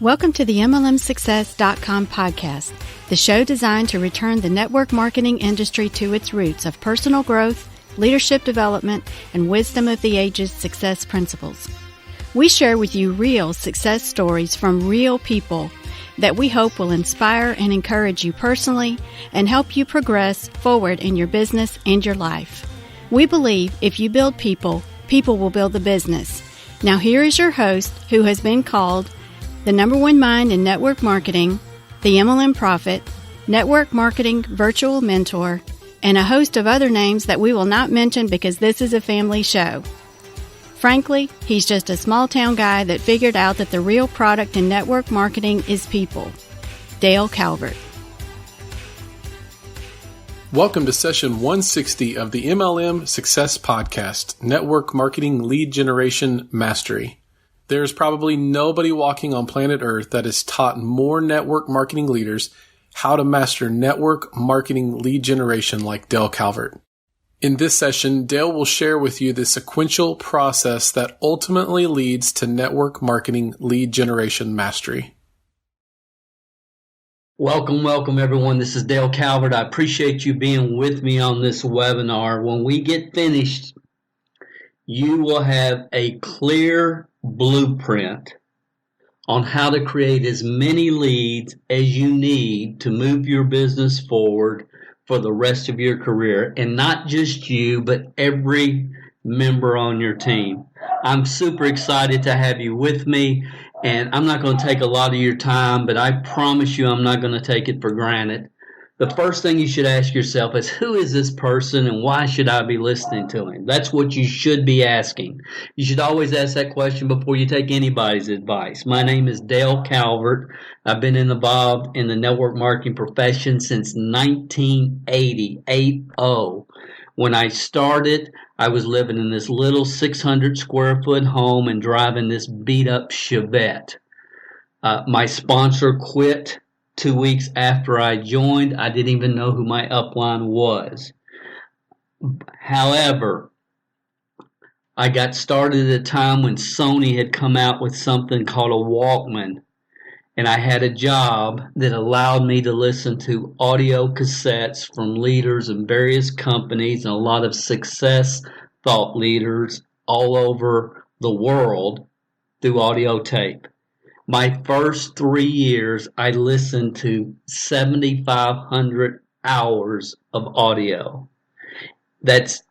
Welcome to the MLMsuccess.com podcast, the show designed to return the network marketing industry to its roots of personal growth, leadership development, and wisdom of the ages success principles. We share with you real success stories from real people that we hope will inspire and encourage you personally and help you progress forward in your business and your life. We believe if you build people, people will build the business. Now here is your host, who has been called the number one mind in network marketing, the MLM prophet, network marketing virtual mentor, and a host of other names that we will not mention because this is a family show. Frankly, he's just a small town guy that figured out that the real product in network marketing is people. Dale Calvert. Welcome to session 160 of the MLM Success Podcast, Network Marketing Lead Generation Mastery. There's probably nobody walking on planet Earth that has taught more network marketing leaders how to master network marketing lead generation like Dale Calvert. In this session, Dale will share with you the sequential process that ultimately leads to network marketing lead generation mastery. Welcome everyone. This is Dale Calvert. I appreciate you being with me on this webinar. When we get finished, you will have a clear blueprint on how to create as many leads as you need to move your business forward for the rest of your career. And not just you, but every member on your team. I'm super excited to have you with me, and I'm not going to take a lot of your time, but I promise you I'm not going to take it for granted. The first thing you should ask yourself is, who is this person and why should I be listening to him? That's what you should be asking. You should always ask that question before you take anybody's advice. My name is Dale Calvert. I've been involved in the network marketing profession since 1980. When I started, I was living in this little 600 square foot home and driving this beat up Chevette. My sponsor quit 2 weeks after I joined. I didn't even know who my upline was. However, I got started at a time when Sony had come out with something called a Walkman, and I had a job that allowed me to listen to audio cassettes from leaders in various companies and a lot of success thought leaders all over the world through audio tape. My first 3 years, I listened to 7,500 hours of audio.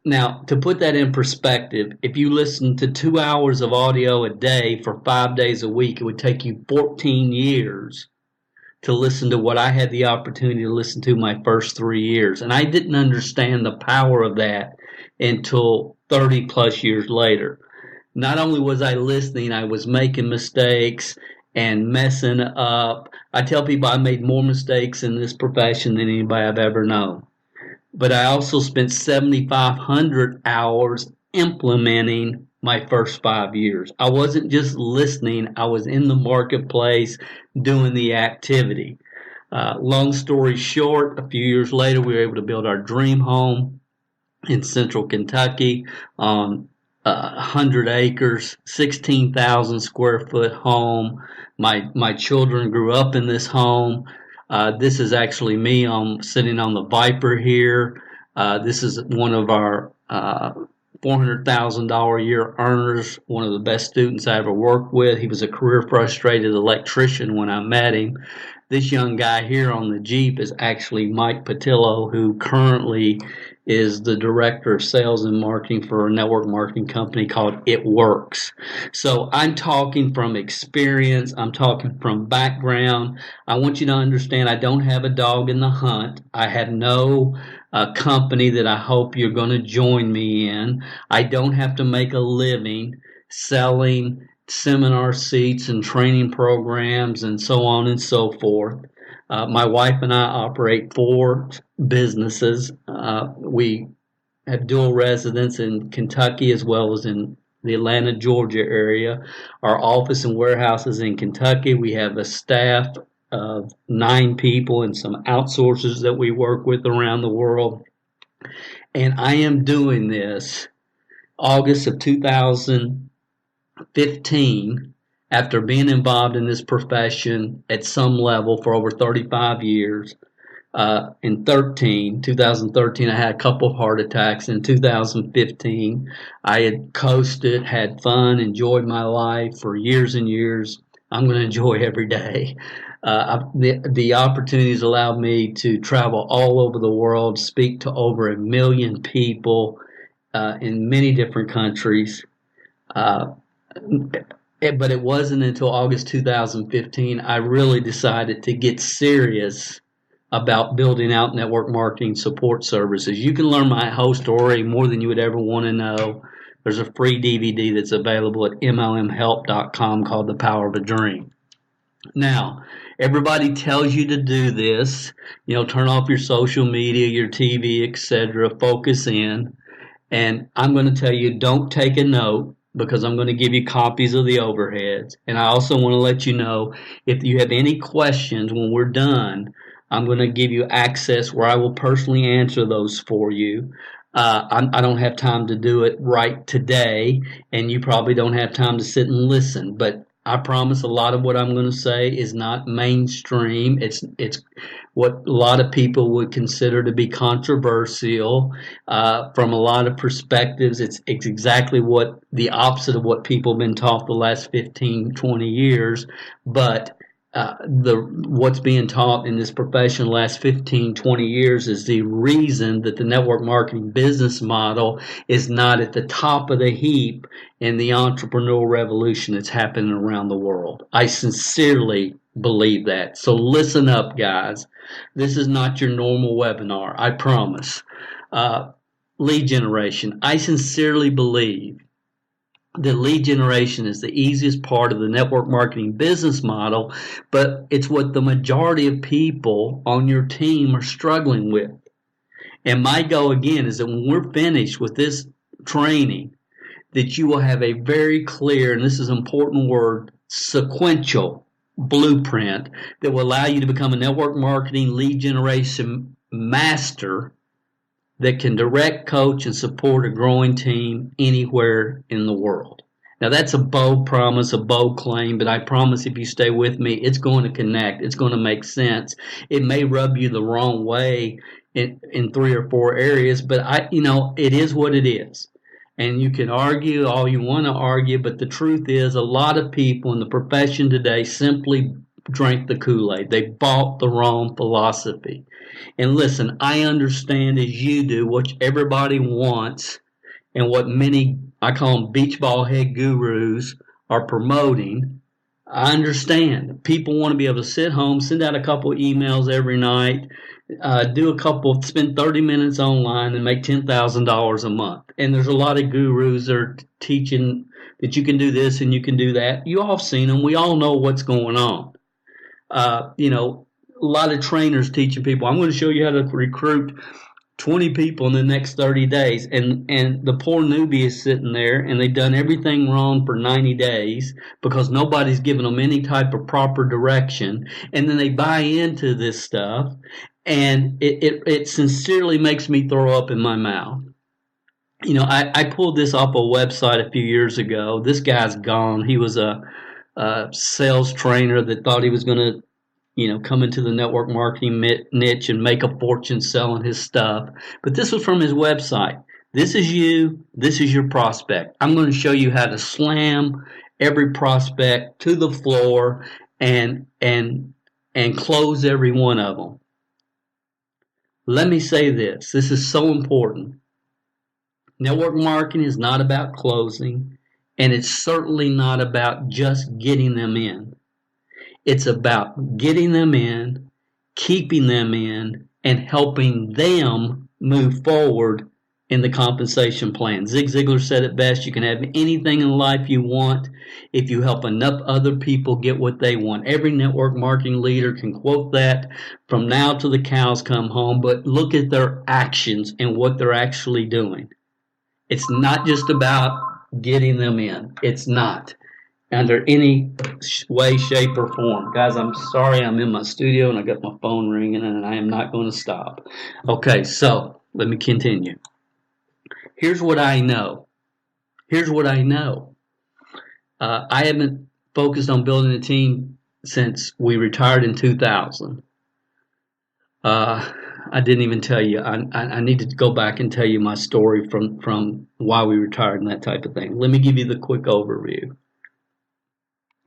Now, to put that in perspective, if you listen to 2 hours of audio a day for 5 days a week, it would take you 14 years to listen to what I had the opportunity to listen to my first 3 years. And I didn't understand the power of that until 30 plus years later. Not only was I listening, I was making mistakes and messing up. I tell people I made more mistakes in this profession than anybody I've ever known. But I also spent 7,500 hours implementing my first 5 years. I wasn't just listening, I was in the marketplace doing the activity. Long story short, a few years later, we were able to build our dream home in central Kentucky on 100 acres, 16,000 square foot home. My children grew up in this home. This is actually me. I'm sitting on the Viper here. This is one of our $400,000 a year earners, one of the best students I ever worked with. He was a career frustrated electrician when I met him. This young guy here on the Jeep is actually Mike Patillo, who currently is the director of sales and marketing for a network marketing company called It Works. So I'm talking from experience. I'm talking from background. I want you to understand I don't have a dog in the hunt. I have no company that I hope you're going to join me in. I don't have to make a living selling seminar seats and training programs and so on and so forth. My wife and I operate 4 businesses. We have dual residence in Kentucky as well as in the Atlanta, Georgia area. Our office and warehouse is in Kentucky. We have a staff of 9 people and some outsourcers that we work with around the world. And I am doing this August of 2015 after being involved in this profession at some level for over 35 years. In 2013, I had a couple of heart attacks. In 2015, I had coasted, had fun, enjoyed my life for years and years. I'm going to enjoy every day. The opportunities allowed me to travel all over the world, speak to over 1 million people in many different countries. But it wasn't until August 2015 I really decided to get serious about building out network marketing support services. You can learn my whole story, more than you would ever want to know. There's a free DVD that's available at MLMhelp.com called The Power of a Dream. Now, everybody tells you to do this, turn off your social media, your TV, etc., focus in. And I'm going to tell you, don't take a note, because I'm going to give you copies of the overheads. And I also want to let you know, if you have any questions when we're done, I'm going to give you access where I will personally answer those for you. I don't have time to do it right today, and you probably don't have time to sit and listen. But I promise a lot of what I'm going to say is not mainstream. It's what a lot of people would consider to be controversial from a lot of perspectives. It's exactly the opposite of what people have been taught the last 15, 20 years. But what's being taught in this profession the last 15, 20 years is the reason that the network marketing business model is not at the top of the heap in the entrepreneurial revolution that's happening around the world. I sincerely believe that. So listen up, guys. This is not your normal webinar, I promise. Lead generation. I sincerely believe that lead generation is the easiest part of the network marketing business model, but it's what the majority of people on your team are struggling with. And my goal, again, is that when we're finished with this training, that you will have a very clear, and this is an important word, sequential blueprint that will allow you to become a network marketing lead generation master that can direct, coach, and support a growing team anywhere in the world. Now, that's a bold promise, a bold claim, but I promise if you stay with me, it's going to connect. It's going to make sense. It may rub you the wrong way in 3 or 4 areas, but it is what it is. And you can argue all you want to argue, but the truth is a lot of people in the profession today simply drank the Kool-Aid. They bought the wrong philosophy. And listen, I understand as you do what everybody wants and what many, I call them beach ball head gurus, are promoting. I understand. People want to be able to sit home, send out a couple of emails every night, spend 30 minutes online and make $10,000 a month. And there's a lot of gurus that are teaching that you can do this and you can do that. You all have seen them. We all know what's going on. A lot of trainers teaching people, I'm going to show you how to recruit 20 people in the next 30 days. And the poor newbie is sitting there and they've done everything wrong for 90 days because nobody's given them any type of proper direction. And then they buy into this stuff. And it sincerely makes me throw up in my mouth. I pulled this off a website a few years ago. This guy's gone. He was a sales trainer that thought he was going to come into the network marketing niche and make a fortune selling his stuff. But this was from his website. This is you. This is your prospect. I'm going to show you how to slam every prospect to the floor and close every one of them. Let me say this. This is so important. Network marketing is not about closing, and it's certainly not about just getting them in. It's about getting them in, keeping them in, and helping them move forward in the compensation plan. Zig Ziglar said it best, you can have anything in life you want if you help enough other people get what they want. Every network marketing leader can quote that from now till the cows come home, but look at their actions and what they're actually doing. It's not just about getting them in. It's not. Under any way, shape, or form. Guys, I'm sorry I'm in my studio and I got my phone ringing and I am not going to stop. Okay, so let me continue. Here's what I know. I haven't focused on building a team since we retired in 2000. I didn't even tell you. I need to go back and tell you my story from why we retired and that type of thing. Let me give you the quick overview.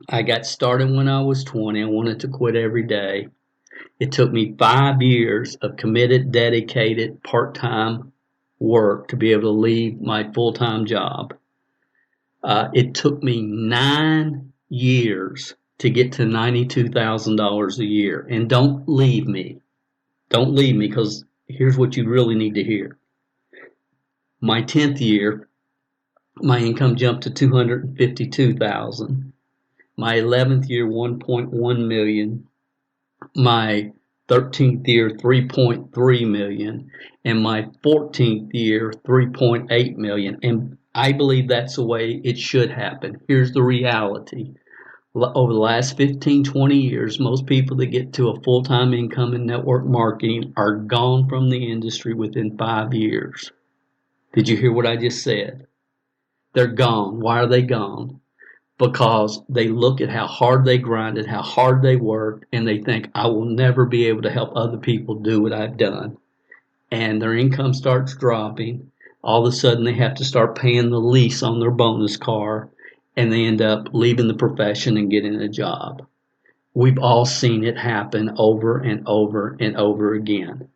I got started when I was 20. I wanted to quit every day. It took me 5 years of committed, dedicated, part-time work to be able to leave my full-time job. It took me 9 years to get to $92,000 a year. And don't leave me. Don't leave me, because here's what you really need to hear. My 10th year, my income jumped to $252,000. My 11th year, $1.1 million. My 13th year, $3.3 million. And my 14th year, $3.8 million. And I believe that's the way it should happen. Here's the reality. Over the last 15, 20 years, most people that get to a full-time income in network marketing are gone from the industry within 5 years. Did you hear what I just said? They're gone. Why are they gone? Because they look at how hard they grinded, how hard they worked, and they think, I will never be able to help other people do what I've done. And their income starts dropping. All of a sudden, they have to start paying the lease on their bonus car, and they end up leaving the profession and getting a job. We've all seen it happen over and over and over again.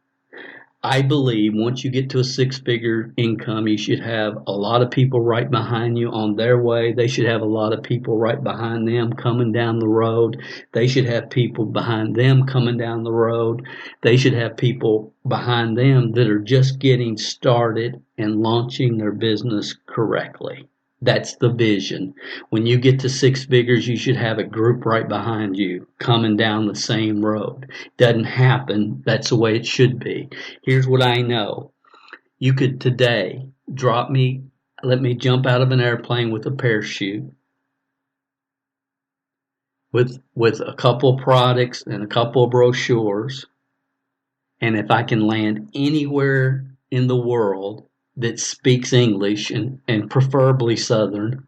I believe once you get to a 6-figure income, you should have a lot of people right behind you on their way. They should have a lot of people right behind them coming down the road. They should have people behind them coming down the road. They should have people behind them that are just getting started and launching their business correctly. That's the vision. When you get to 6 figures, you should have a group right behind you coming down the same road. Doesn't happen. That's the way it should be. Here's what I know. You could today let me jump out of an airplane with a parachute, with a couple of products and a couple of brochures, and if I can land anywhere in the world that speaks English and preferably Southern,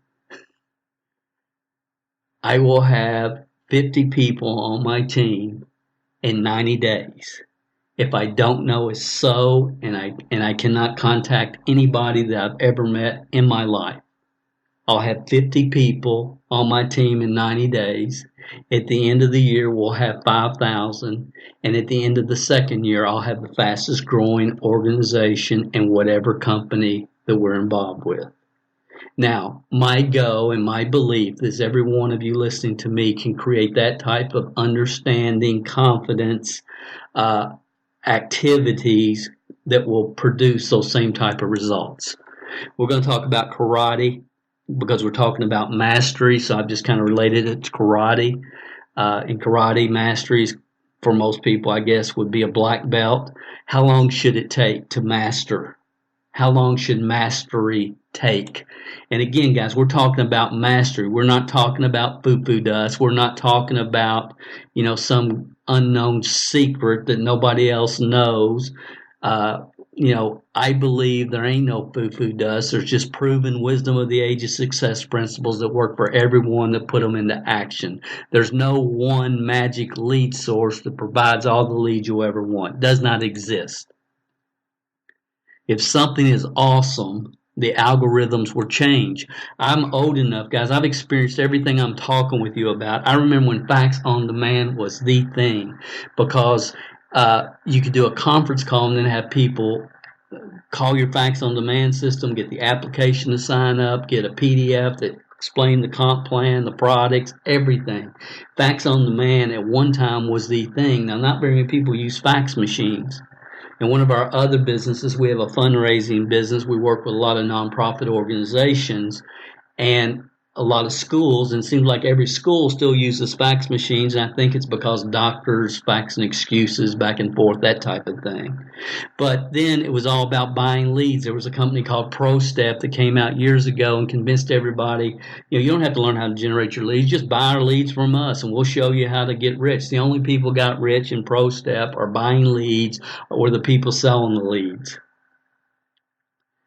I will have 50 people on my team in 90 days. If I don't know a soul and I cannot contact anybody that I've ever met in my life, I'll have 50 people on my team in 90 days. At the end of the year, we'll have 5,000. And at the end of the second year, I'll have the fastest growing organization in whatever company that we're involved with. Now, my goal and my belief is every one of you listening to me can create that type of understanding, confidence, activities that will produce those same type of results. We're going to talk about karate, because we're talking about mastery, so I've just kind of related it to karate. In karate, mastery for most people, I guess, would be a black belt. How long should it take to master? How long should mastery take? And again, guys, we're talking about mastery. We're not talking about foo-foo dust. We're not talking about, some unknown secret that nobody else knows. I believe there ain't no foo-foo dust. There's just proven wisdom of the age of success principles that work for everyone that put them into action. There's no one magic lead source that provides all the leads you'll ever want. It does not exist. If something is awesome, the algorithms will change. I'm old enough, guys. I've experienced everything I'm talking with you about. I remember when fax on demand was the thing, because you could do a conference call and then have people call your fax on demand system, get the application to sign up, get a PDF that explained the comp plan, the products, everything. Fax on demand at one time was the thing. Now, not very many people use fax machines. In one of our other businesses, we have a fundraising business. We work with a lot of nonprofit organizations and a lot of schools, and it seems like every school still uses fax machines, and I think it's because doctors faxing excuses back and forth, that type of thing. But then it was all about buying leads. There was a company called ProStep that came out years ago and convinced everybody, you don't have to learn how to generate your leads, just buy our leads from us and we'll show you how to get rich. The only people got rich in ProStep are buying leads or the people selling the leads.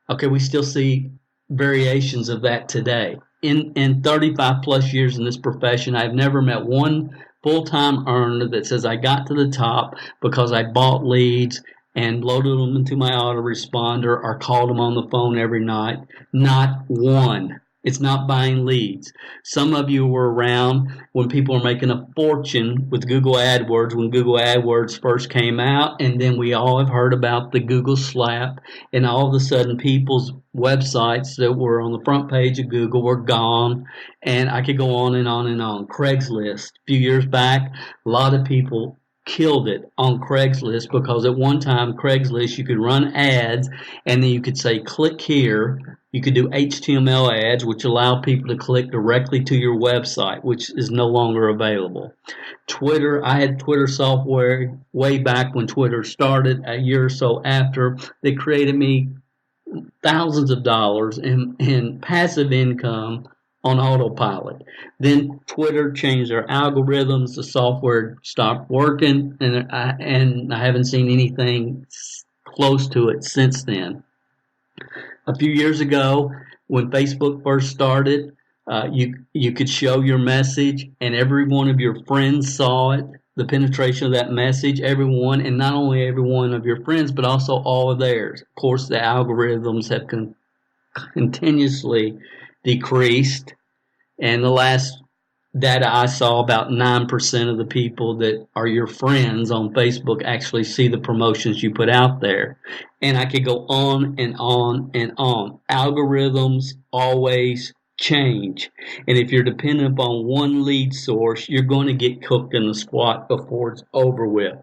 Okay, we still see variations of that today. in 35 plus years in this profession, I've never met one full-time earner that says I got to the top because I bought leads and loaded them into my autoresponder or called them on the phone every night. Not one. It's not buying leads. Some of you were around when people were making a fortune with Google AdWords, when Google AdWords first came out, and then we all have heard about the Google slap, and all of a sudden people's websites that were on the front page of Google were gone, and I could go on and on and on. Craigslist, a few years back, a lot of people killed it on Craigslist because at one time Craigslist you could run ads and then you could say click here. You could do HTML ads which allow people to click directly to your website, which is no longer available. Twitter, I had Twitter software way back when Twitter started, a year or so after. They created me thousands of dollars in passive income on autopilot. Then Twitter changed their algorithms, the software stopped working, and I haven't seen anything close to it since then. A few years ago, when Facebook first started, you could show your message and every one of your friends saw it, the penetration of that message, everyone, and not only every one of your friends, but also all of theirs. Of course, the algorithms have continuously decreased, and the last data I saw, about 9% of the people that are your friends on Facebook actually see the promotions you put out there. And I could go on and on and on. Algorithms always change, and if you're dependent upon one lead source, you're going to get cooked in the squat before it's over with.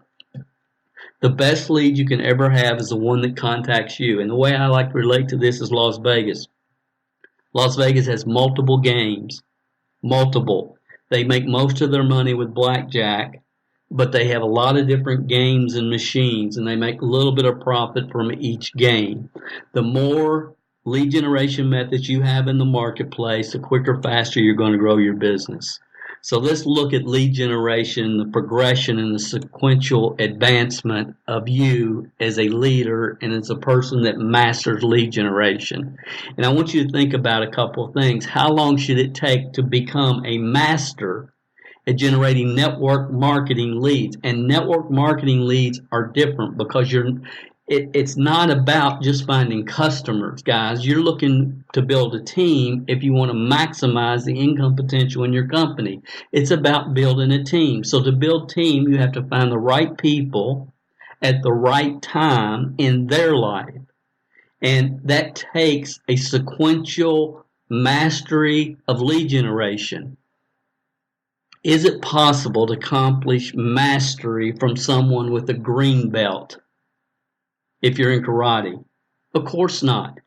The best lead you can ever have is the one that contacts you, and the way I like to relate to this is Las Vegas. Las Vegas has multiple games. Multiple. They make most of their money with blackjack, but they have a lot of different games and machines, and they make a little bit of profit from each game. The more lead generation methods you have in the marketplace, the quicker, faster you're going to grow your business. So let's look at lead generation, the progression and the sequential advancement of you as a leader and as a person that masters lead generation. And I want you to think about a couple of things. How long should it take to become a master at generating network marketing leads? And network marketing leads are different because it's not about just finding customers, guys. You're looking to build a team if you want to maximize the income potential in your company. It's about building a team. So to build team, you have to find the right people at the right time in their life. And that takes a sequential mastery of lead generation. Is it possible to accomplish mastery from someone with a green belt? If you're in karate? Of course not.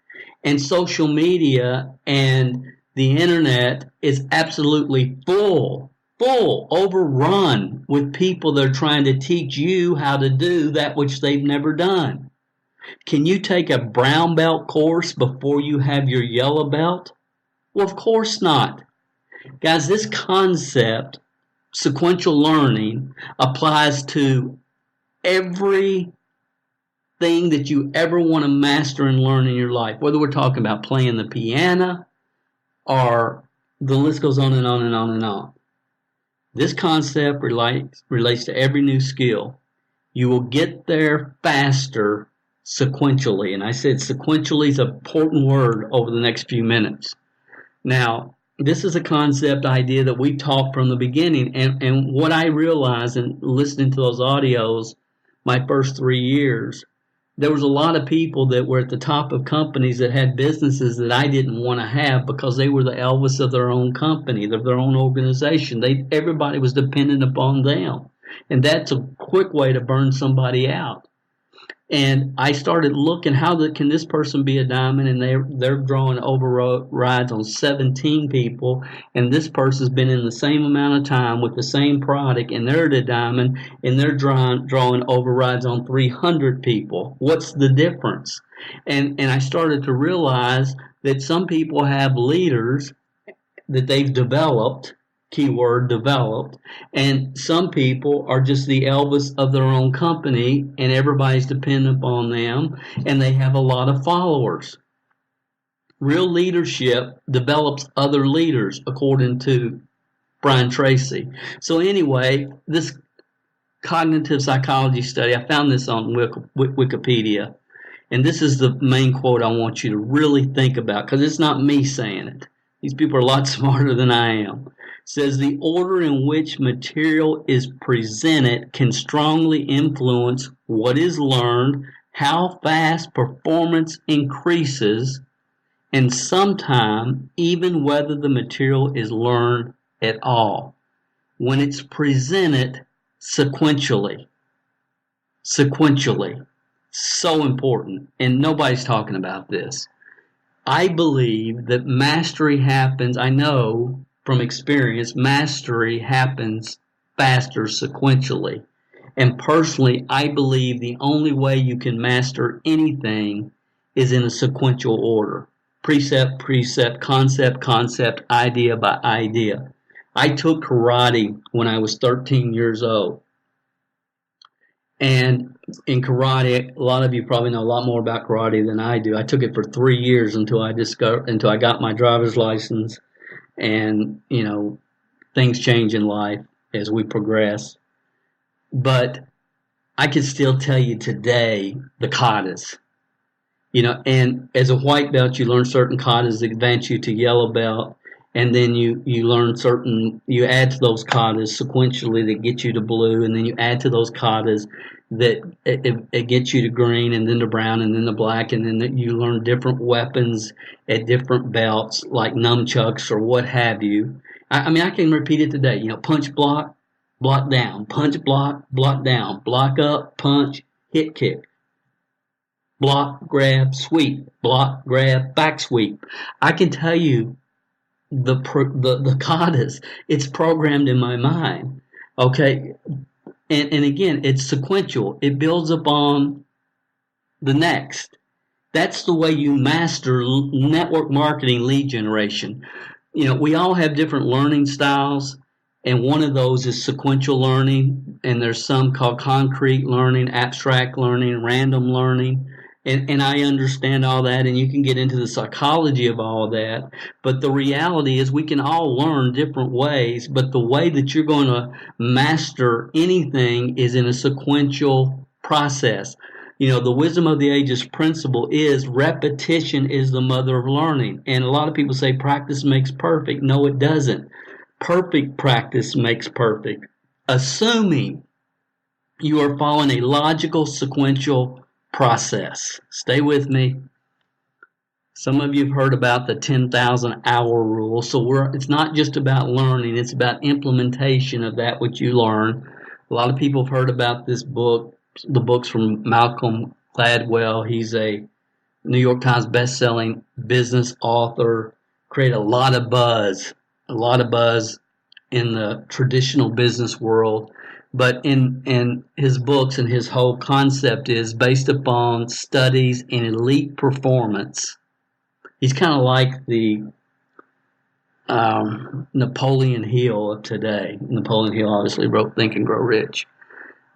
And social media and the internet is absolutely full, overrun with people that are trying to teach you how to do that which they've never done. Can you take a brown belt course before you have your yellow belt? Well, of course not. Guys, this concept, sequential learning, applies to every thing that you ever want to master and learn in your life, whether we're talking about playing the piano or the list goes on and on and on and on. This concept relates to every new skill. You will get there faster sequentially, and I said sequentially is an important word over the next few minutes. Now, this is a concept idea that we taught from the beginning, and what I realized in listening to those audios my first 3 years, there was a lot of people that were at the top of companies that had businesses that I didn't want to have because they were the Elvis of their own company, of their own organization. Everybody was dependent upon them. And that's a quick way to burn somebody out. And I started looking, can this person be a diamond? And they're drawing overrides on 17 people, and this person's been in the same amount of time with the same product, and they're a diamond, and they're drawing overrides on 300 people. What's the difference? And I started to realize that some people have leaders that they've developed, keyword developed, and some people are just the Elvis of their own company and everybody's dependent upon them and they have a lot of followers. real leadership develops other leaders, according to Brian Tracy. So anyway, this cognitive psychology study, I found this on Wikipedia, and this is the main quote I want you to really think about, because it's not me saying it. These people are a lot smarter than I am. It says the order in which material is presented can strongly influence what is learned, how fast performance increases, and sometimes even whether the material is learned at all. When it's presented sequentially. So important, and nobody's talking about this. I believe that mastery happens, I know from experience, mastery happens faster sequentially. And personally, I believe the only way you can master anything is in a sequential order. Precept, precept, concept, concept, idea by idea. I took karate when I was 13 years old. And in karate, a lot of you probably know a lot more about karate than I do. I took it for 3 years until I got my driver's license. And, things change in life as we progress. But I can still tell you today the katas. And as a white belt, you learn certain katas that advance you to yellow belt. And then you add to those katas sequentially that get you to blue, and then you add to those katas that it gets you to green, and then to brown, and then to black, and then you learn different weapons at different belts, like nunchucks or what have you. I can repeat it today. Punch, block, block down, punch, block down, block up, punch, hit kick, block, grab, sweep, block, grab, back sweep. I can tell you the katas, it's programmed in my mind. Okay. And again, it's sequential. It builds upon the next. That's the way you master network marketing lead generation. We all have different learning styles, and one of those is sequential learning, and there's some called concrete learning, abstract learning, random learning. And I understand all that, and you can get into the psychology of all that. But the reality is we can all learn different ways, but the way that you're going to master anything is in a sequential process. The wisdom of the ages principle is repetition is the mother of learning. And a lot of people say practice makes perfect. No, it doesn't. Perfect practice makes perfect. Assuming you are following a logical sequential process. Stay with me. Some of you have heard about the 10,000 hour rule. So it's not just about learning, it's about implementation of that which you learn. A lot of people have heard about this book, the books from Malcolm Gladwell. He's a New York Times best-selling business author, created a lot of buzz in the traditional business world. But in his books, and his whole concept is based upon studies in elite performance. He's kind of like the Napoleon Hill of today. Napoleon Hill obviously wrote Think and Grow Rich.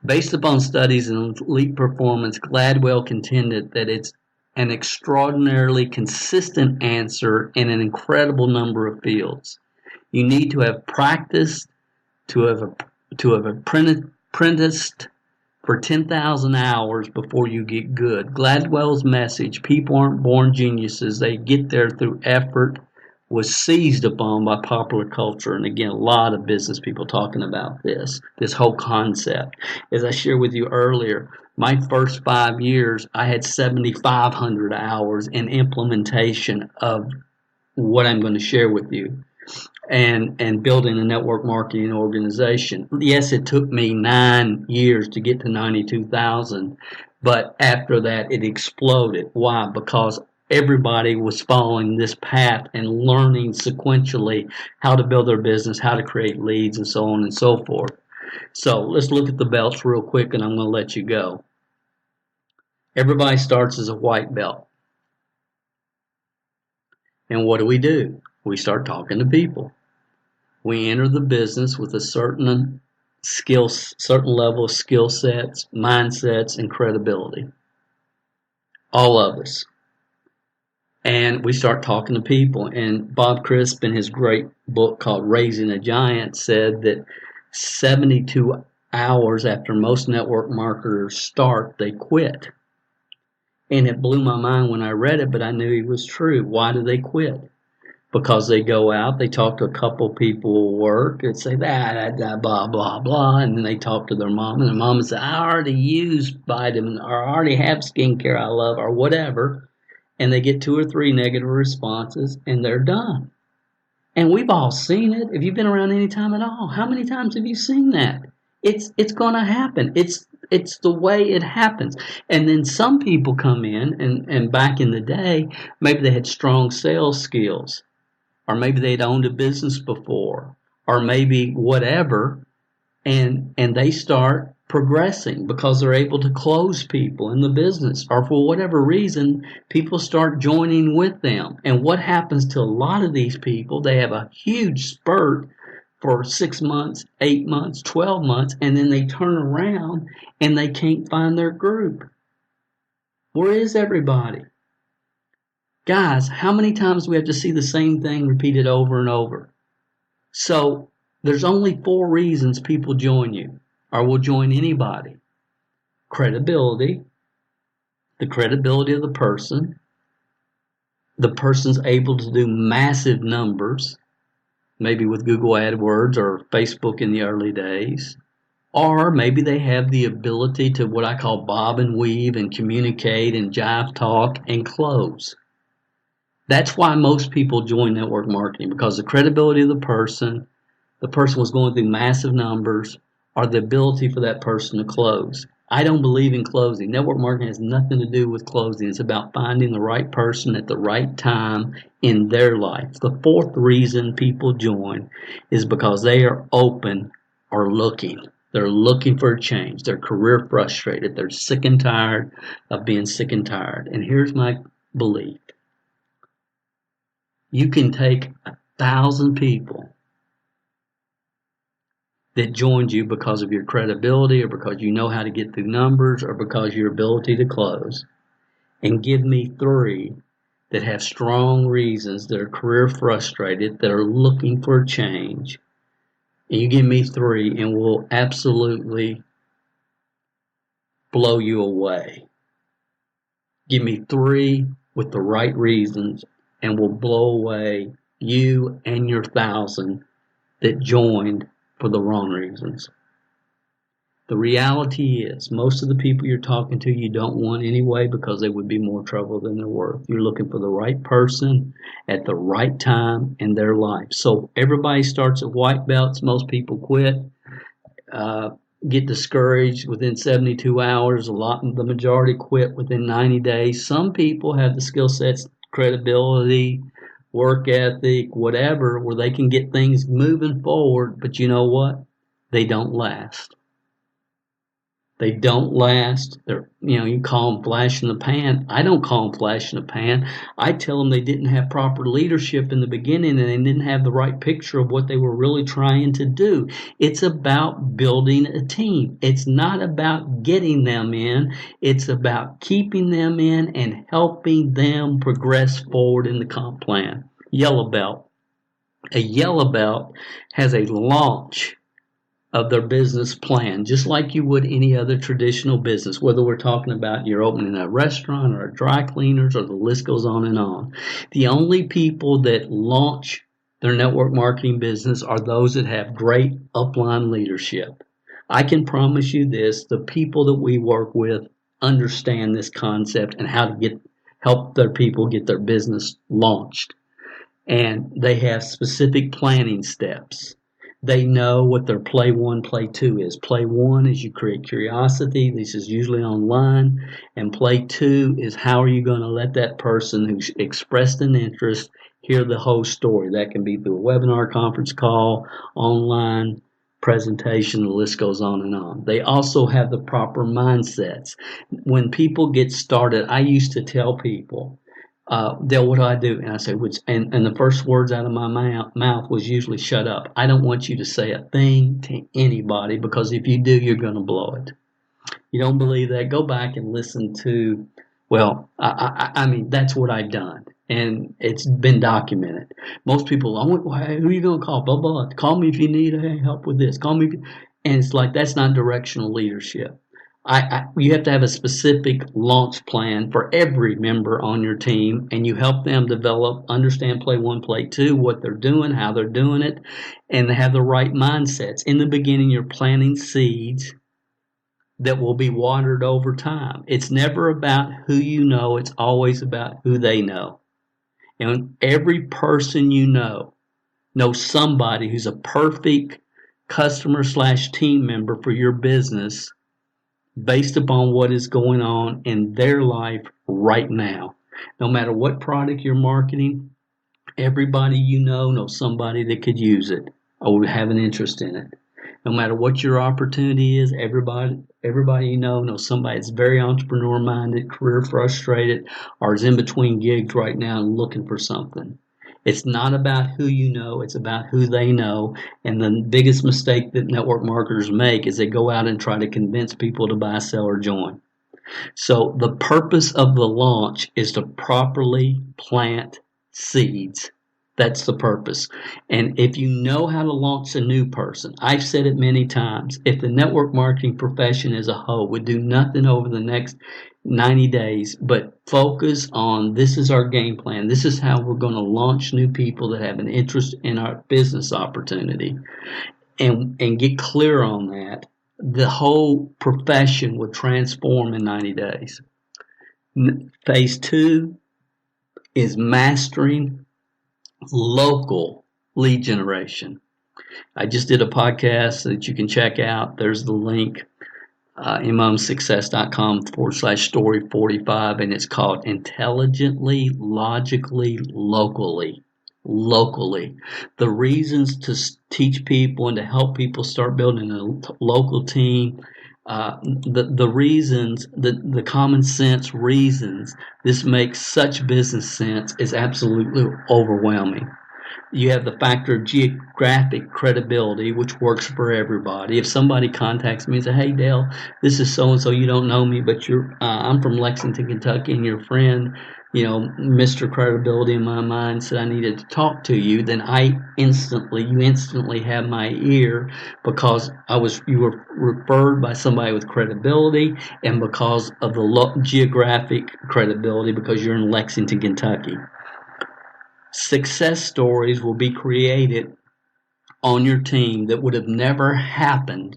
Based upon studies in elite performance, Gladwell contended that it's an extraordinarily consistent answer in an incredible number of fields. You need to have practiced, to have apprenticed for 10,000 hours before you get good. Gladwell's message, people aren't born geniuses, they get there through effort, was seized upon by popular culture. And again, a lot of business people talking about this whole concept. As I shared with you earlier, my first 5 years, I had 7,500 hours in implementation of what I'm going to share with you. And building a network marketing organization. Yes, it took me 9 years to get to 92,000, but after that it exploded. Why? Because everybody was following this path and learning sequentially how to build their business, how to create leads, and so on and so forth. So let's look at the belts real quick, and I'm going to let you go. Everybody starts as a white belt. And what do? We start talking to people. We enter the business with a certain level of skill sets, mindsets, and credibility. All of us. And we start talking to people. And Bob Crisp, in his great book called Raising a Giant, said that 72 hours after most network marketers start, they quit. And it blew my mind when I read it, but I knew it was true. Why do they quit? Because they go out, they talk to a couple people at work, and say that, blah, blah, blah, and then they talk to their mom, and their mom says, I already use vitamin, or I already have skincare I love, or whatever, and they get 2 or 3 negative responses, and they're done. And we've all seen it. If you've been around any time at all, how many times have you seen that? It's going to happen. It's the way it happens. And then some people come in, and back in the day, maybe they had strong sales skills, or maybe they'd owned a business before, or maybe whatever, and they start progressing because they're able to close people in the business, or for whatever reason, people start joining with them. And what happens to a lot of these people, they have a huge spurt for 6 months, 8 months, 12 months, and then they turn around and they can't find their group. Where is everybody? Guys, how many times do we have to see the same thing repeated over and over? So there's only 4 reasons people join you, or will join anybody. Credibility, the credibility of the person's able to do massive numbers, maybe with Google AdWords or Facebook in the early days, or maybe they have the ability to what I call bob and weave and communicate and jive talk and close. That's why most people join network marketing, because the credibility of the person was going through massive numbers, or the ability for that person to close. I don't believe in closing. Network marketing has nothing to do with closing. It's about finding the right person at the right time in their life. The 4th reason people join is because they are open or looking. They're looking for a change. They're career frustrated. They're sick and tired of being sick and tired. And here's my belief. You can take 1,000 people that joined you because of your credibility, or because you know how to get through numbers, or because of your ability to close, and give me 3 that have strong reasons, that are career frustrated, that are looking for a change. And you give me 3 and we'll absolutely blow you away. Give me 3 with the right reasons and we'll blow away you and your 1,000 that joined for the wrong reasons. The reality is, most of the people you're talking to you don't want anyway, because they would be more trouble than they're worth. You're looking for the right person at the right time in their life. So everybody starts at white belts. Most people quit, get discouraged within 72 hours. The majority quit within 90 days. Some people have the skill sets, credibility, work ethic, whatever, where they can get things moving forward, but you know what? They don't last. They don't last. You call them flash in the pan. I don't call them flash in the pan. I tell them they didn't have proper leadership in the beginning, and they didn't have the right picture of what they were really trying to do. It's about building a team. It's not about getting them in. It's about keeping them in and helping them progress forward in the comp plan. Yellow belt. A yellow belt has a launch of their business plan, just like you would any other traditional business, whether we're talking about you're opening a restaurant or a dry cleaners, or the list goes on and on. The only people that launch their network marketing business are those that have great upline leadership. I can promise you this, the people that we work with understand this concept and how to help their people get their business launched. And they have specific planning steps. They know what their play 1, play 2 is. Play 1 is you create curiosity. This is usually online. And play 2 is how are you going to let that person who's expressed an interest hear the whole story. That can be through a webinar, conference call, online presentation, the list goes on and on. They also have the proper mindsets. When people get started, I used to tell people, Dale, what do I do? And I say, and the first words out of my mouth was usually, shut up. I don't want you to say a thing to anybody, because if you do, you're going to blow it. You don't believe that? Go back and listen to, I mean, that's what I've done. And it's been documented. Most people, hey, who are you going to call? Blah, blah, blah. Call me if you need help with this. Call me. And it's like, that's not directional leadership. You have to have a specific launch plan for every member on your team, and you help them develop, understand play one, play two, what they're doing, how they're doing it, and they have the right mindsets. In the beginning, you're planting seeds that will be watered over time. It's never about who you know. It's always about who they know. And every person you know knows somebody who's a perfect customer/team member for your business based upon what is going on in their life right now. No matter what product you're marketing, everybody you know knows somebody that could use it or would have an interest in it. No matter what your opportunity is, everybody you know knows somebody that's very entrepreneur-minded, career frustrated, or is in between gigs right now and looking for something. It's not about who you know, it's about who they know. And the biggest mistake that network marketers make is they go out and try to convince people to buy, sell, or join. So the purpose of the launch is to properly plant seeds. That's the purpose. And if you know how to launch a new person, I've said it many times, if the network marketing profession as a whole would do nothing over the next 90 days, but focus on this is our game plan, this is how we're going to launch new people that have an interest in our business opportunity, and get clear on that, the whole profession would transform in 90 days. Phase 2 is mastering local lead generation. I just did a podcast that you can check out. There's the link, mmsuccess.com/story45, and it's called Intelligently, Logically, Locally. The reasons to teach people and to help people start building a local team, the reasons, the common sense reasons this makes such business sense is absolutely overwhelming. You have the factor of geographic credibility, which works for everybody. If somebody contacts me and says, "Hey, Dale, this is so-and-so, you don't know me, but I'm from Lexington, Kentucky, and your friend, Mr. Credibility in my mind said I needed to talk to you," then you instantly have my ear because you were referred by somebody with credibility and because of the geographic credibility because you're in Lexington, Kentucky. Success stories will be created on your team that would have never happened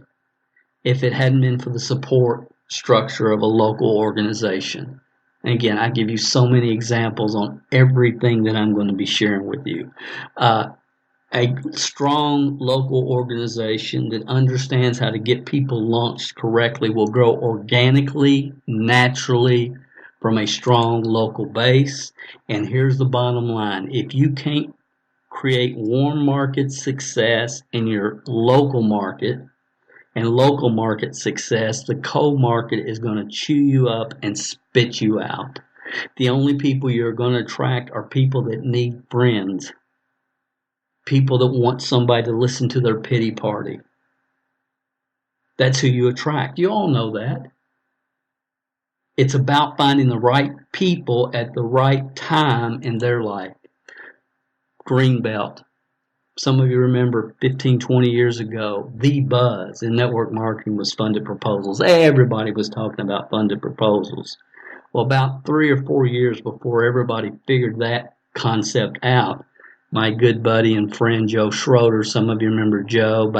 if it hadn't been for the support structure of a local organization. And again, I give you so many examples on everything that I'm going to be sharing with you. A strong local organization that understands how to get people launched correctly will grow organically, naturally, from a strong local base. And here's the bottom line. If you can't create warm market success in your local market and local market success, the cold market is going to chew you up and spit you out. The only people you're going to attract are people that need friends, people that want somebody to listen to their pity party. That's who you attract. You all know that. It's about finding the right people at the right time in their life. Greenbelt. Some of you remember 15, 20 years ago, the buzz in network marketing was funded proposals. Everybody was talking about funded proposals. Well, about 3 or 4 years before everybody figured that concept out, my good buddy and friend Joe Schroeder, some of you remember Joe,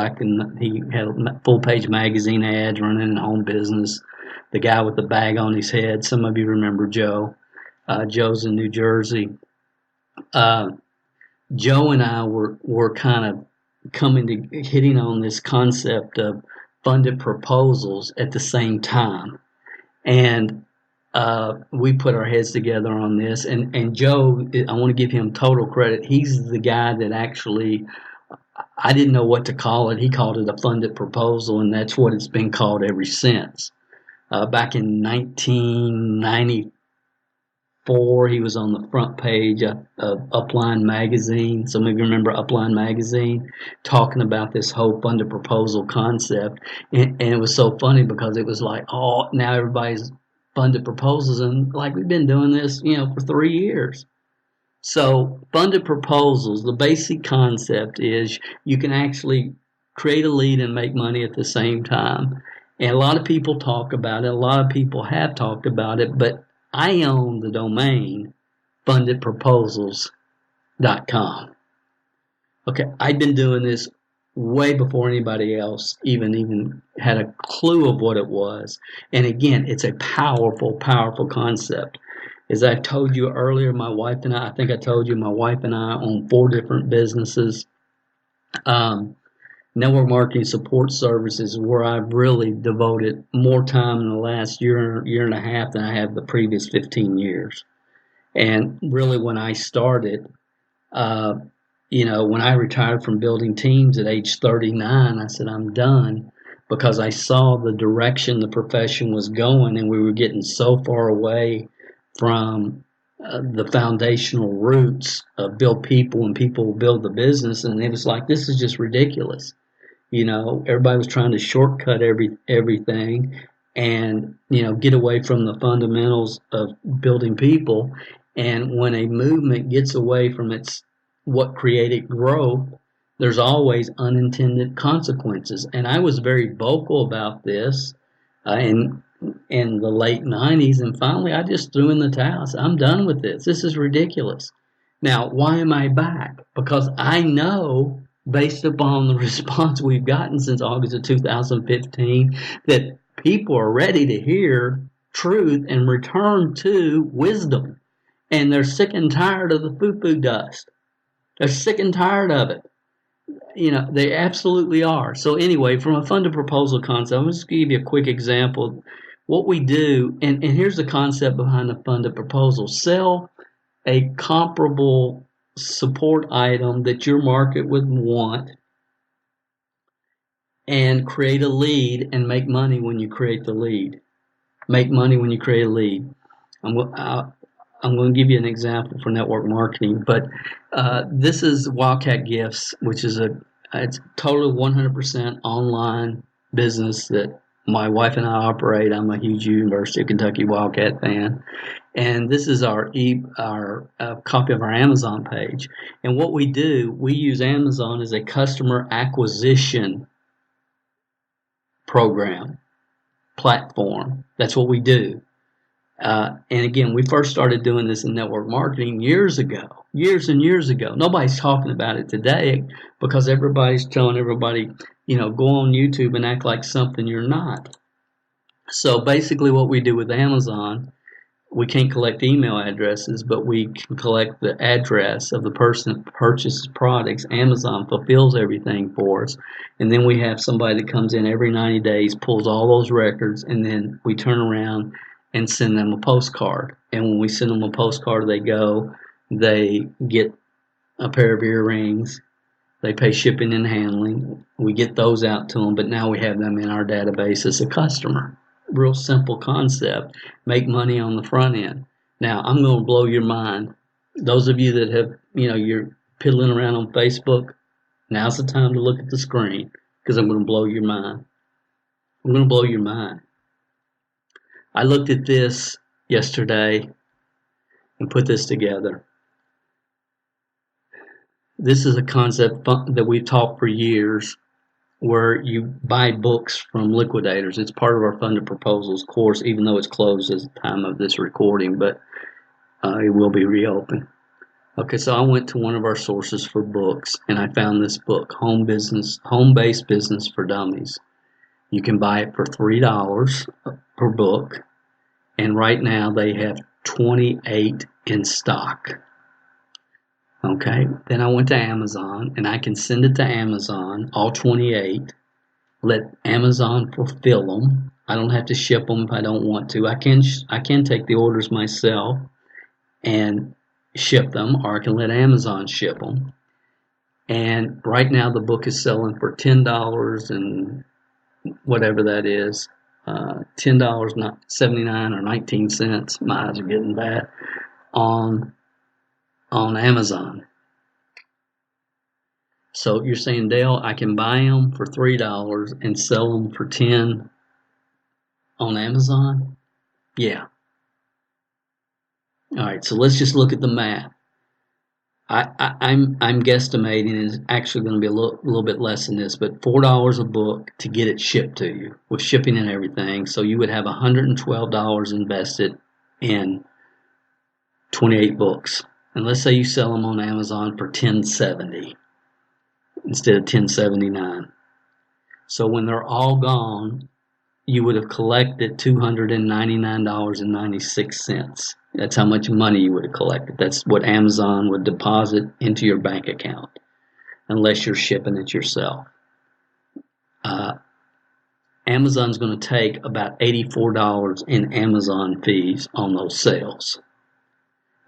he had full-page magazine ads running in home business. The guy with the bag on his head, some of you remember Joe. Joe's in New Jersey. Joe and I were kind of hitting on this concept of funded proposals at the same time. And we put our heads together on this. And Joe, I want to give him total credit. He's the guy that actually, I didn't know what to call it. He called it a funded proposal, and that's what it's been called ever since. Back in 1994, he was on the front page of Upline Magazine. Some of you remember Upline Magazine, talking about this whole funded proposal concept. And it was so funny because it was like, oh, now everybody's funded proposals. And like, we've been doing this, for 3 years. So funded proposals, the basic concept is you can actually create a lead and make money at the same time. And a lot of people talk about it. A lot of people have talked about it, but I own the domain fundedproposals.com. Okay, I've been doing this way before anybody else even had a clue of what it was. And again, it's a powerful, powerful concept. As I told you earlier, my wife and I think I told you, my wife and I own 4 different businesses. Network marketing support services, where I've really devoted more time in the last year and a half than I have the previous 15 years. And really, when I started, when I retired from building teams at age 39, I said, I'm done, because I saw the direction the profession was going, and we were getting so far away from the foundational roots of build people and people build the business. And it was like, this is just ridiculous. Everybody was trying to shortcut everything and, get away from the fundamentals of building people. And when a movement gets away from what created growth, there's always unintended consequences. And I was very vocal about this in the late 90s. And finally, I just threw in the towel. I said, I'm done with this. This is ridiculous. Now, why am I back? Because I know, based upon the response we've gotten since August of 2015, that people are ready to hear truth and return to wisdom. And they're sick and tired of the foo-foo dust. They're sick and tired of it. They absolutely are. So anyway, from a funded proposal concept, I'm just going to give you a quick example. What we do, and here's the concept behind the funded proposal: sell a comparable support item that your market would want, and create a lead and make money when you create the lead. Make money when you create a lead. I'm going to give you an example for network marketing, but this is Wildcat Gifts, which is it's totally 100% online business that my wife and I operate. I'm a huge University of Kentucky Wildcat fan, and this is our copy of our Amazon page. And what we do, we use Amazon as a customer acquisition platform. That's what we do. And again, we first started doing this in network marketing years and years ago. Nobody's talking about it today because everybody's telling everybody, go on YouTube and act like something you're not. So basically what we do with Amazon, we can't collect email addresses, but we can collect the address of the person that purchases products. Amazon fulfills everything for us. And then we have somebody that comes in every 90 days, pulls all those records, and then we turn around and send them a postcard. And when we send them a postcard, they get a pair of earrings, they pay shipping and handling, we get those out to them, but now we have them in our database as a customer. Real simple concept. Make money on the front end. Now, I'm going to blow your mind. Those of you that have, you're piddling around on Facebook, now's the time to look at the screen, because I'm going to blow your mind. I'm going to blow your mind. I looked at this yesterday and put this together. This is a concept that we've taught for years, where you buy books from liquidators. It's part of our funded proposals course, even though it's closed at the time of this recording, but it will be reopened. Okay, so I went to one of our sources for books, and I found this book, Home-Based Business for Dummies. You can buy it for $3 per book, and right now they have 28 in stock. Okay, then I went to Amazon, and I can send it to Amazon, all 28, let Amazon fulfill them. I don't have to ship them if I don't want to. I can take the orders myself and ship them, or I can let Amazon ship them. And right now the book is selling for $10 and whatever that is, $10, not 79 or 19 cents. My eyes are getting bad on Amazon. So you're saying, Dale, I can buy them for $3 and sell them for $10 on Amazon? Yeah. All right, so let's just look at the math. I'm guesstimating is actually going to be a little bit less than this, but $4 a book to get it shipped to you with shipping and everything. So you would have $112 invested in 28 books. And let's say you sell them on Amazon for $10.70 instead of $10.79. So when they're all gone, you would have collected $299.96. That's how much money you would have collected. That's what Amazon would deposit into your bank account, unless you're shipping it yourself. Amazon's going to take about $84 in Amazon fees on those sales.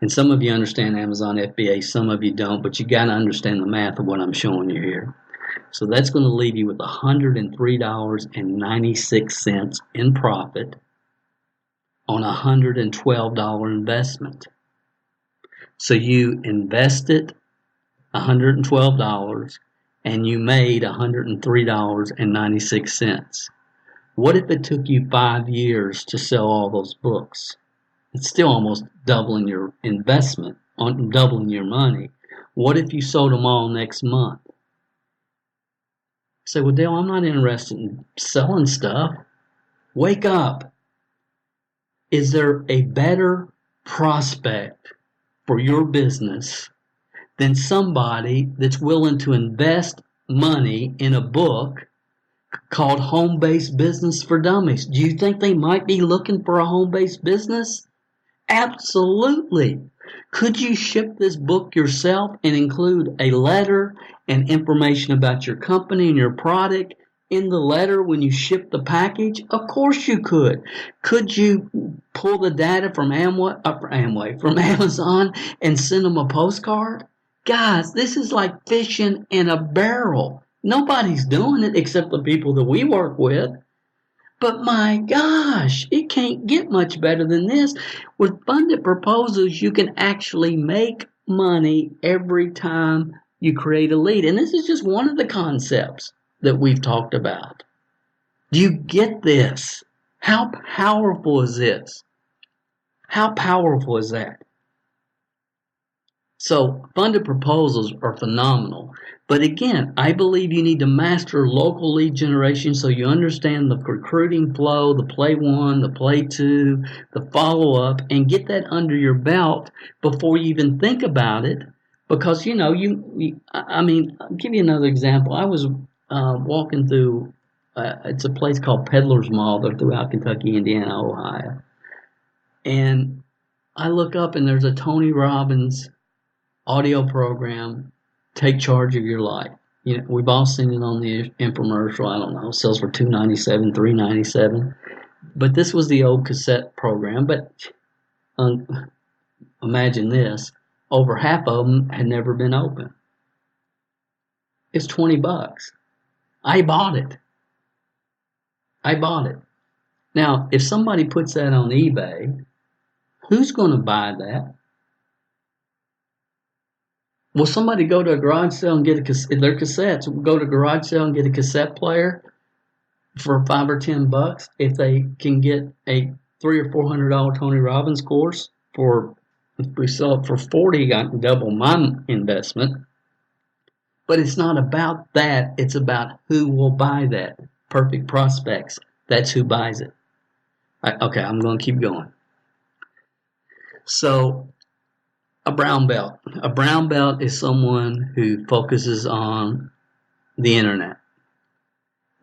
And some of you understand Amazon FBA, some of you don't, but you got to understand the math of what I'm showing you here. So that's going to leave you with $103.96 in profit on a $112 investment. So you invested $112 and you made $103.96. What if it took you 5 years to sell all those books? It's still almost doubling your investment, doubling your money. What if you sold them all next month? Say, well, Dale, I'm not interested in selling stuff. Wake up. Is there a better prospect for your business than somebody that's willing to invest money in a book called Home-Based Business for Dummies? Do you think they might be looking for a home-based business? Absolutely. Could you ship this book yourself and include a letter and information about your company and your product in the letter when you ship the package? Of course you could. Could you pull the data from from Amazon and send them a postcard? Guys, this is like fishing in a barrel. Nobody's doing it except the people that we work with. But my gosh, it can't get much better than this. With funded proposals, you can actually make money every time you create a lead. And this is just one of the concepts that we've talked about. Do you get this? How powerful is this? How powerful is that? So funded proposals are phenomenal. But again, I believe you need to master local lead generation so you understand the recruiting flow, the play 1, the play 2, the follow-up, and get that under your belt before you even think about it. Because, I'll give you another example. I was walking through, it's a place called Peddler's Mall. They're throughout Kentucky, Indiana, Ohio. And I look up and there's a Tony Robbins audio program, Take Charge of Your Life. We've all seen it on the infomercial. I don't know, sells for $2.97, $3.97. But this was the old cassette program. But imagine this: over half of them had never been opened. It's $20. I bought it. Now, if somebody puts that on eBay, who's going to buy that? Will somebody go to a garage sale and get their cassettes? Go to a garage sale and get a cassette player for $5 or $10 if they can get a $300 or $400 Tony Robbins course if we sell it for $40, I can double my investment. But it's not about that. It's about who will buy that. Perfect prospects. That's who buys it. Okay, I'm going to keep going. So, a brown belt. A brown belt is someone who focuses on the internet.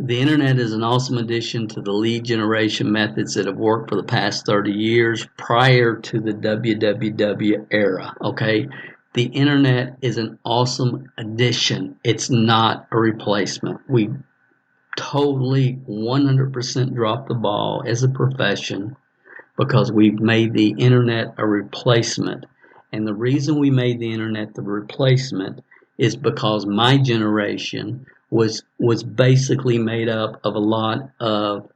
The internet is an awesome addition to the lead generation methods that have worked for the past 30 years prior to the www era, okay? The internet is an awesome addition. It's not a replacement. We totally 100% dropped the ball as a profession because we've made the internet a replacement. And the reason we made the internet the replacement is because my generation was basically made up of a lot of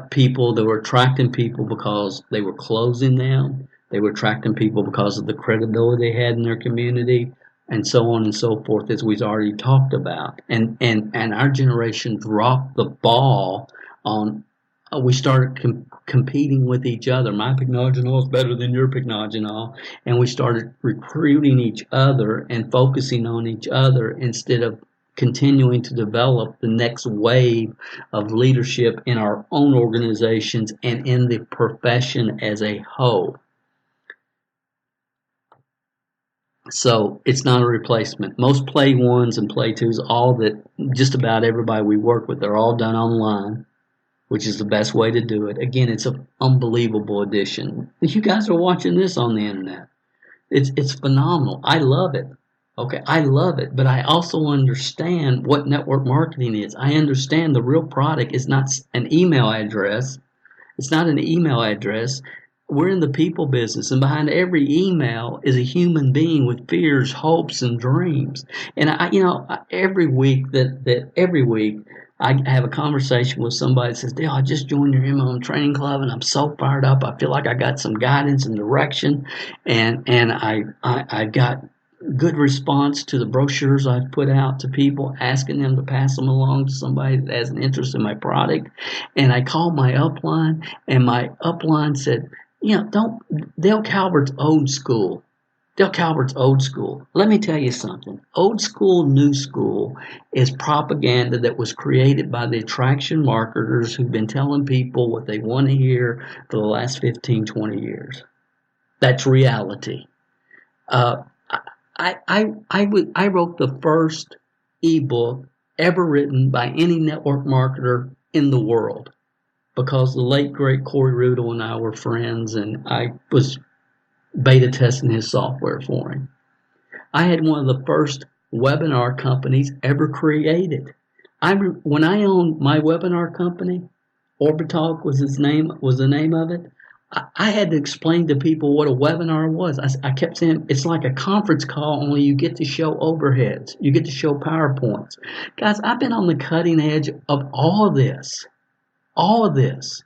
people that were attracting people because they were closing them. They were attracting people because of the credibility they had in their community, and so on and so forth, as we've already talked about. And our generation dropped the ball on we started competing with each other. My pycnogenol is better than your pycnogenol. And we started recruiting each other and focusing on each other instead of continuing to develop the next wave of leadership in our own organizations and in the profession as a whole. So it's not a replacement. Most play ones and play twos, all that just about everybody we work with, they're all done online, which is the best way to do it. Again, it's an unbelievable addition. You guys are watching this on the internet. It's phenomenal. I love it. Okay, I love it, but I also understand what network marketing is. I understand the real product is not an email address. It's not an email address. We're in the people business, and behind every email is a human being with fears, hopes, and dreams. And every week I have a conversation with somebody that says, Dale, I just joined your MLM training club and I'm so fired up. I feel like I got some guidance and direction, and I got good response to the brochures I've put out to people, asking them to pass them along to somebody that has an interest in my product. And I called my upline, and my upline said, Dale Calvert's old school. Dale Calvert's old school. Let me tell you something. Old school, new school is propaganda that was created by the attraction marketers who've been telling people what they want to hear for the last 15, 20 years. That's reality. I wrote the first ebook ever written by any network marketer in the world, because the late, great Corey Rudel and I were friends, and I was beta testing his software for him. I had one of the first webinar companies ever created. When I owned my webinar company, Orbitalk was the name of it. I had to explain to people what a webinar was. I kept saying it's like a conference call, only you get to show overheads. You get to show PowerPoints. Guys, I've been on the cutting edge of all of this,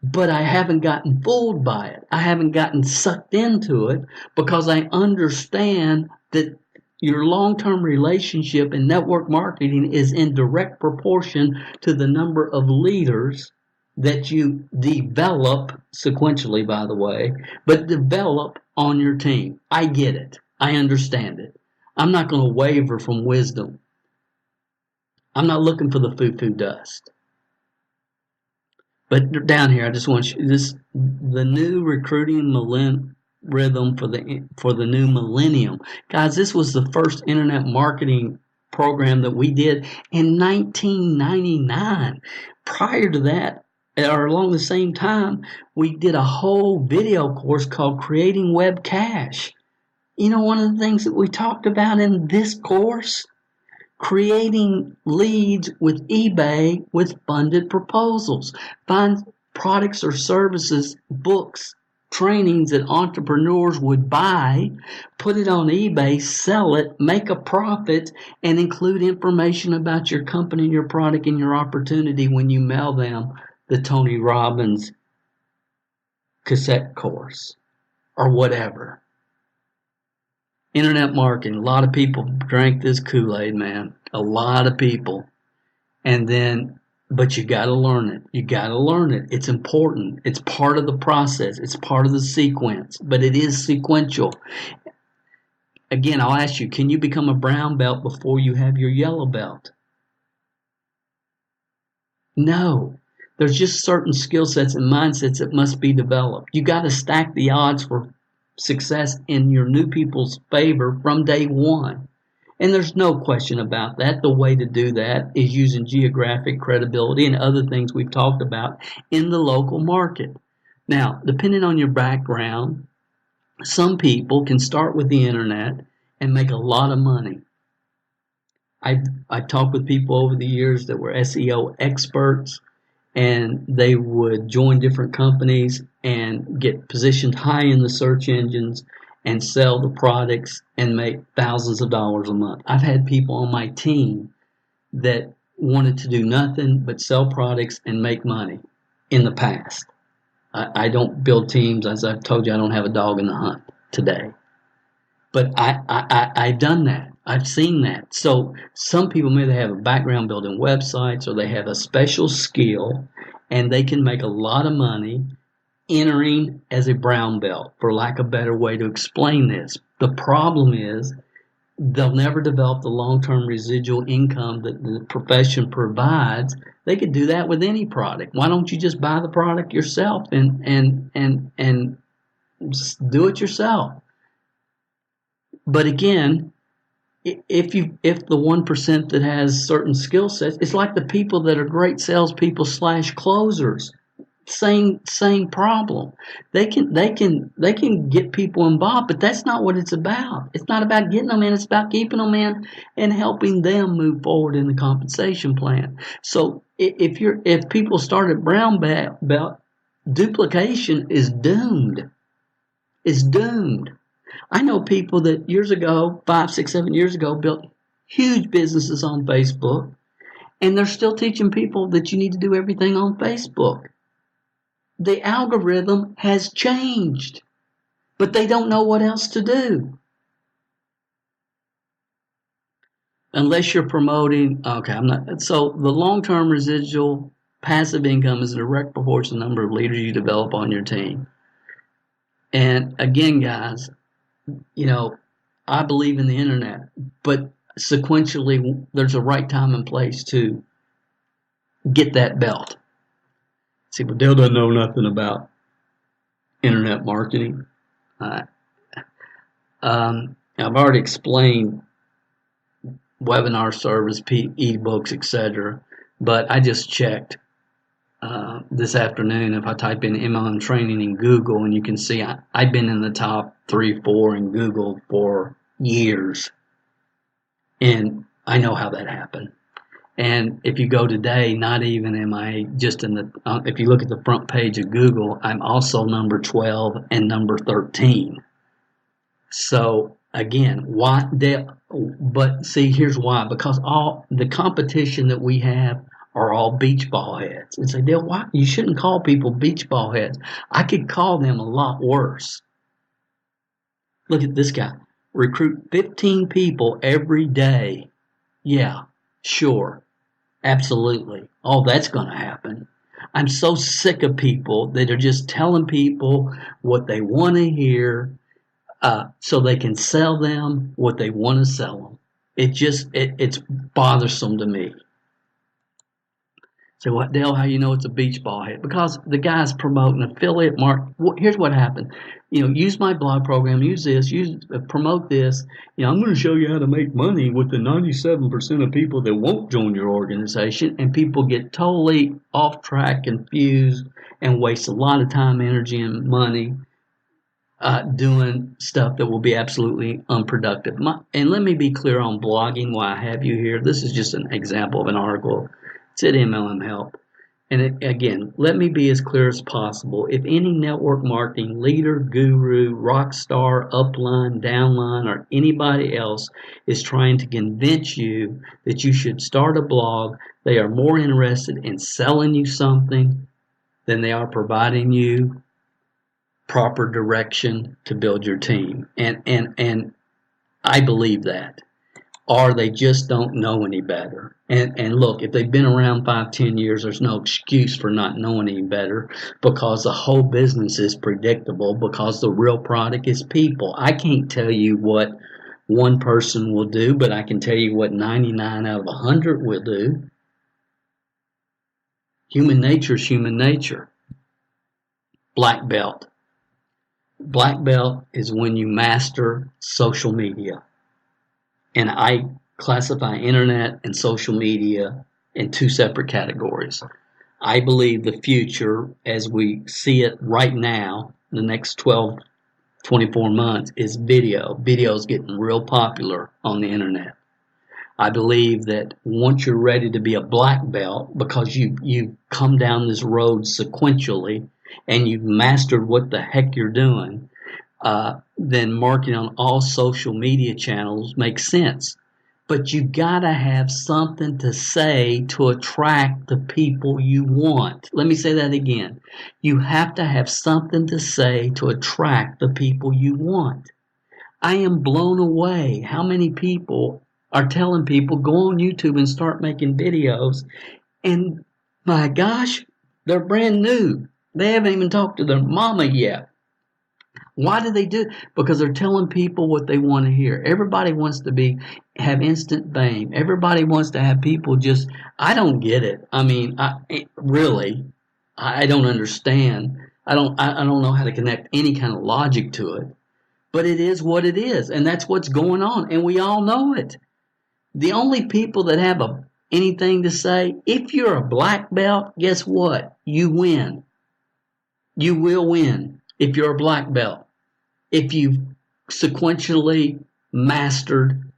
but I haven't gotten fooled by it. I haven't gotten sucked into it, because I understand that your long-term relationship in network marketing is in direct proportion to the number of leaders that you develop, sequentially, by the way, but develop on your team. I get it. I understand it. I'm not going to waver from wisdom. I'm not looking for the foo-foo dust. But down here, I just want you the new recruiting rhythm for the new millennium. Guys, this was the first internet marketing program that we did in 1999. Prior to that, or along the same time, we did a whole video course called Creating Web Cash. One of the things that we talked about in this course, creating leads with eBay with funded proposals. Find products or services, books, trainings that entrepreneurs would buy, put it on eBay, sell it, make a profit, and include information about your company, your product, and your opportunity when you mail them the Tony Robbins cassette course or whatever. Internet marketing. A lot of people drank this Kool-Aid, man. A lot of people. But you got to learn it. You got to learn it. It's important. It's part of the process. It's part of the sequence. But it is sequential. Again, I'll ask you, can you become a brown belt before you have your yellow belt? No. There's just certain skill sets and mindsets that must be developed. You got to stack the odds for success in your new people's favor from day one. And there's no question about that. The way to do that is using geographic credibility and other things we've talked about in the local market. Now, depending on your background, some people can start with the internet and make a lot of money. I've talked with people over the years that were SEO experts, and they would join different companies and get positioned high in the search engines and sell the products and make thousands of dollars a month. I've had people on my team that wanted to do nothing but sell products and make money in the past. I don't build teams. As I've told you, I don't have a dog in the hunt today. But I've done that. I've seen that. So some people may have a background building websites, or they have a special skill, and they can make a lot of money entering as a brown belt, for lack of a better way to explain this. The problem is they'll never develop the long-term residual income that the profession provides. They could do that with any product. Why don't you just buy the product yourself and do it yourself? But again, if the 1% that has certain skill sets, it's like the people that are great salespeople / closers. Same problem. They can get people involved, but that's not what it's about. It's not about getting them in. It's about keeping them in and helping them move forward in the compensation plan. So if people start at brown belt, duplication is doomed. It's doomed. I know people that years ago, 5, 6, 7 years ago, built huge businesses on Facebook, and they're still teaching people that you need to do everything on Facebook. The algorithm has changed, but they don't know what else to do. Unless you're promoting, so the long-term residual passive income is a direct proportion to the number of leaders you develop on your team. And again, guys, I believe in the internet, but sequentially, there's a right time and place to get that belt. See, but Dale doesn't know nothing about internet marketing. I've already explained webinar service, ebooks, etc. But I just checked this afternoon. If I type in MLM training in Google, and you can see I've been in the top 3, 4 in Google for years, and I know how that happened. And if you go today, not even am I just in the, if you look at the front page of Google, I'm also number 12 and number 13. So again, why? But see, here's why. Because all the competition that we have are all beach ball heads. And say, Dale, why? You shouldn't call people beach ball heads. I could call them a lot worse. Look at this guy. Recruit 15 people every day. Yeah, sure. Absolutely. Oh, that's going to happen. I'm so sick of people that are just telling people what they want to hear so they can sell them what they want to sell them. It's bothersome to me. So what, Dale, how you know it's a beach ball head? Because the guy's promoting affiliate here's what happened. Use my blog program, use this, promote this. I'm going to show you how to make money with the 97% of people that won't join your organization, and people get totally off track, confused, and waste a lot of time, energy, and money doing stuff that will be absolutely unproductive. And let me be clear on blogging while I have you here. This is just an example of an article. It's at MLM Help. And again, let me be as clear as possible. If any network marketing leader, guru, rock star, upline, downline, or anybody else is trying to convince you that you should start a blog, they are more interested in selling you something than they are providing you proper direction to build your team. And I believe that. Or they just don't know any better. And look, if they've been around 5, 10 years, there's no excuse for not knowing any better, because the whole business is predictable, because the real product is people. I can't tell you what one person will do, but I can tell you what 99 out of 100 will do. Human nature is human nature. Black belt. Black belt is when you master social media. And I classify internet and social media in 2 separate categories. I believe the future, as we see it right now, the next 12, 24 months, is video. Video is getting real popular on the internet. I believe that once you're ready to be a black belt, because you come down this road sequentially and you've mastered what the heck you're doing, then marketing on all social media channels makes sense. But you gotta have something to say to attract the people you want. Let me say that again. You have to have something to say to attract the people you want. I am blown away how many people are telling people, go on YouTube and start making videos. And my gosh, They're brand new. They haven't even talked to their mama yet. Why do they do it? Because they're telling people what they want to hear. Everybody wants to have instant fame. Everybody wants to have people just, I don't get it. I mean, I don't understand. I don't know how to connect any kind of logic to it. But it is what it is, and that's what's going on, and we all know it. The only people that have anything to say, if you're a black belt, guess what? You win. You will win if you're a black belt. If you've sequentially mastered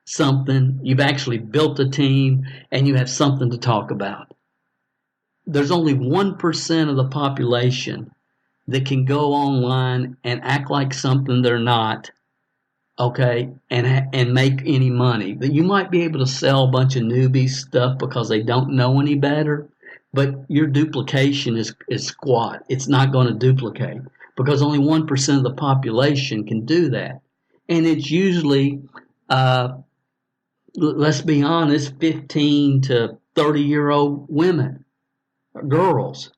something, you've actually built a team, and you have something to talk about. There's only 1% of the population that can go online and act like something they're not, okay, and make any money. That you might be able to sell a bunch of newbie stuff because they don't know any better, but your duplication is squat. It's not going to duplicate because only 1% of the population can do that. And it's usually, let's be honest, 15 to 30-year-old women, girls.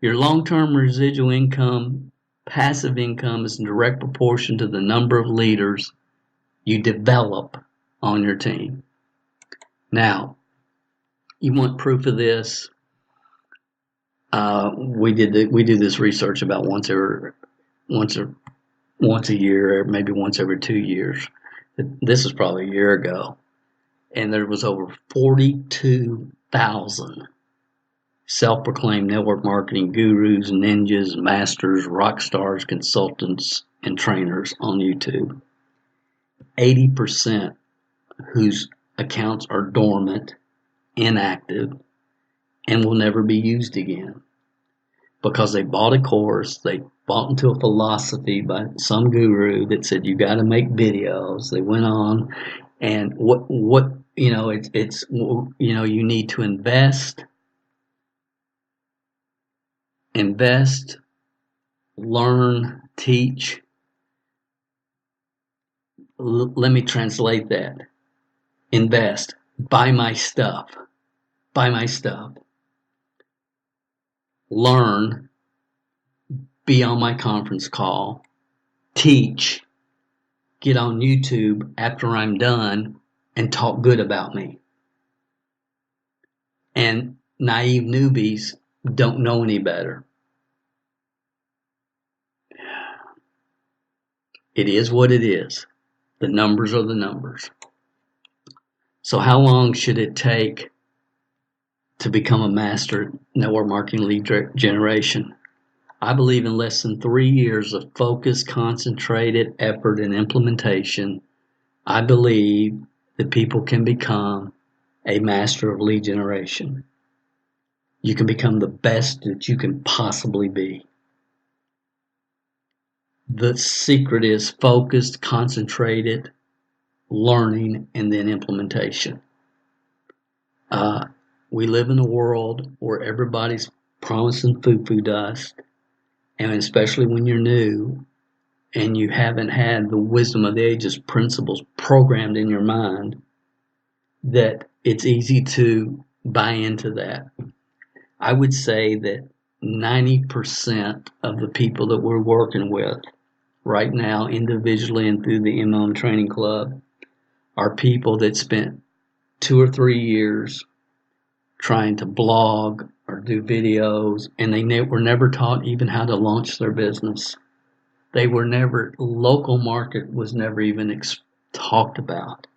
Your long-term residual income, passive income, is in direct proportion to the number of leaders you develop on your team. Now, you want proof of this? We do this research about once a year, or maybe once every 2 years. This is probably a year ago, and there was over 42,000 self-proclaimed network marketing gurus, ninjas, masters, rock stars, consultants, and trainers on YouTube. 80% whose accounts are dormant, inactive, and will never be used again because they bought a course, they bought into a philosophy by some guru that said you got to make videos. They went on, and you need to invest, learn, teach. Let me translate that. Invest. Buy my stuff. Learn. Be on my conference call. Teach. Get on YouTube after I'm done and talk good about me. And naive newbies don't know any better. It is what it is. The numbers are the numbers. So how long should it take to become a master network marketing lead generation? I believe in less than 3 years of focused, concentrated effort and implementation, I believe that people can become a master of lead generation. You can become the best that you can possibly be. The secret is focused, concentrated, learning, and then implementation. We live in a world where everybody's promising foo-foo dust, and especially when you're new and you haven't had the wisdom of the ages principles programmed in your mind, that it's easy to buy into that. I would say that 90% of the people that we're working with right now, individually and through the MLM Training Club, are people that spent 2 or 3 years trying to blog or do videos, and they were never taught even how to launch their business. Local market was never even talked about.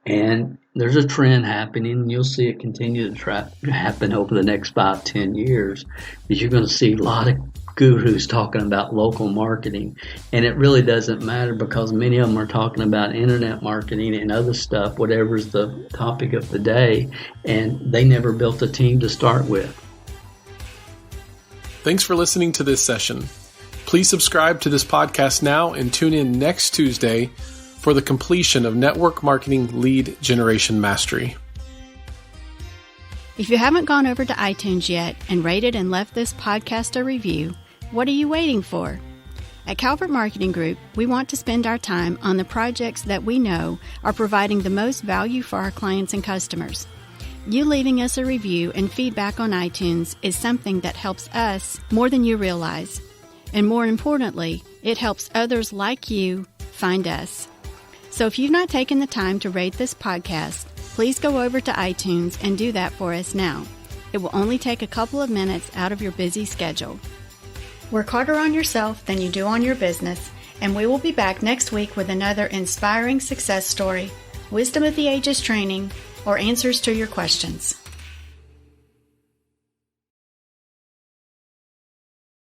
And there's a trend happening, and you'll see it continue to happen over the next 5-10 years, is you're going to see a lot of gurus talking about local marketing. And it really doesn't matter because many of them are talking about internet marketing and other stuff, whatever's the topic of the day, and they never built a team to start with. Thanks for listening to this session. Please subscribe to this podcast now and tune in next Tuesday for the completion of Network Marketing Lead Generation Mastery. If you haven't gone over to iTunes yet and rated and left this podcast a review, what are you waiting for? At Calvert Marketing Group, we want to spend our time on the projects that we know are providing the most value for our clients and customers. You leaving us a review and feedback on iTunes is something that helps us more than you realize. And more importantly, it helps others like you find us. So if you've not taken the time to rate this podcast, please go over to iTunes and do that for us now. It will only take a couple of minutes out of your busy schedule. Work harder on yourself than you do on your business, and we will be back next week with another inspiring success story, wisdom of the ages training, or answers to your questions.